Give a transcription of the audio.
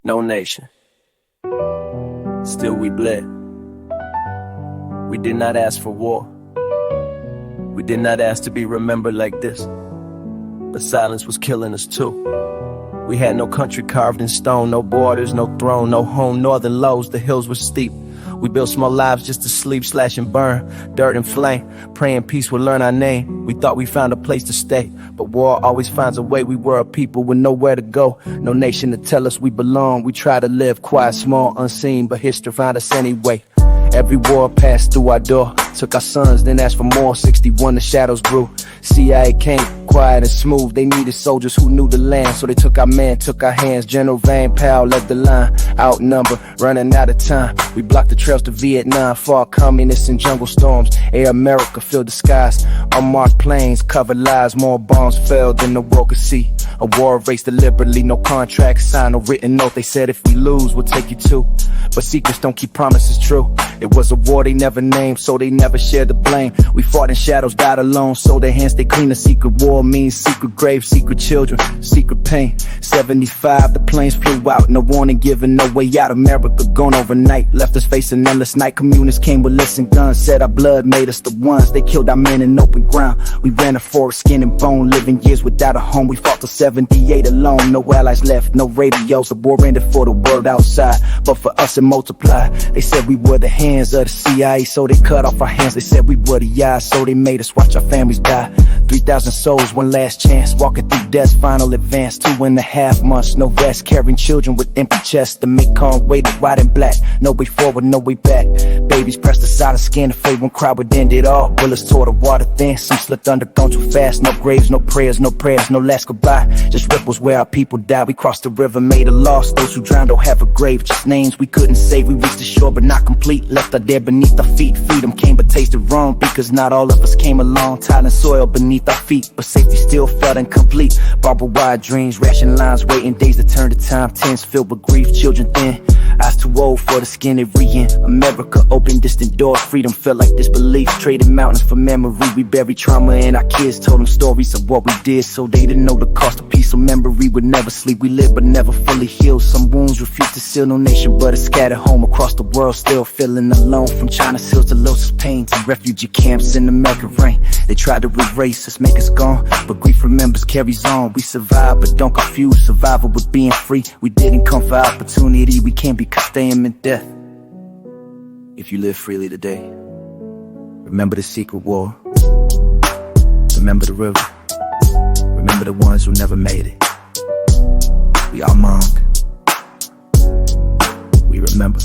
No nation. Still we bled. We did not ask for war. We did not ask to be remembered like this. But silence was killing us too. We had no country carved in stone, no borders, no throne, no home, northern lows, the hills were steep. We built small lives just to sleep, slash and burn, dirt and flame, praying peace would learn our name. We thought we found a place to stay, but war always finds a way. We were a people with nowhere to go, no nation to tell us we belong. We tried to live quiet, small, unseen, but history found us anyway. Every war passed through our door, took our sons, then asked for more. 61, the shadows grew. CIA came, quiet and smooth. They needed soldiers who knew the land, so they took our men, took our hands. General Vane Powell led the line, outnumbered, running out of time. We blocked the trails to Vietnam, fought communists in jungle storms. Air America filled the skies, unmarked planes covered lives. More bombs fell than the world could see. A war erased deliberately, no contract signed, no written note. They said if we lose, we'll take you too. But secrets don't keep promises true. It was a war they never named, so they never shared the blame. We fought in shadows, died alone, so their hands stay clean. A secret war means secret grave, secret children, secret pain. 75, the planes flew out, no warning given, no way out. America gone overnight, left us facing endless night. Communists came with lists and guns, said our blood made us the ones. They killed our men in open ground. We ran a forest, skin and bone, living years without a home. We fought till 78 alone, no allies left, no radios. The war ended for the world outside, but for us it multiplied. They said we were the hands of the CIA, so they cut off our hands. They said we were the eyes, so they made us watch our families die. 3,000 souls, one last chance, walking through death's final advance. 2.5 months, no vest, carrying children with empty chests. The Mekong waited white and black, no way forward, no way back. Babies pressed aside the skin, afraid one crowd would end it all. Bullets tore the water thin, some slipped under, gone too fast. No graves, no prayers, no last goodbye. Just ripples where our people died. We crossed the river, made a loss. Those who drowned don't have a grave, just names we couldn't save. We reached the shore but not complete, left our dead beneath our feet. Freedom came but tasted wrong, because not all of us came along. Tiling soil beneath our feet, but safety still felt incomplete. Barbed wire dreams, ration lines, waiting days to turn to time. Tents filled with grief, children thin, eyes too old for the skin they re-in. America opened distant doors, freedom felt like disbelief. Traded mountains for memory, we buried trauma and our kids told them stories of what we did, so they didn't know the cost of peace. So memory would never sleep, we lived but never fully healed. Some wounds refused to seal, no nation but a scattered home across the world, still feeling alone. From China's hills to Los Pain, to refugee camps in American rain. They tried to erase us, make us gone, but grief remembers, carries on. We survive, but don't confuse survival with being free. We didn't come for opportunity, we can't be staying in death. If you live freely today, remember the secret war, remember the river, remember the ones who never made it. We all Hmong, we remember.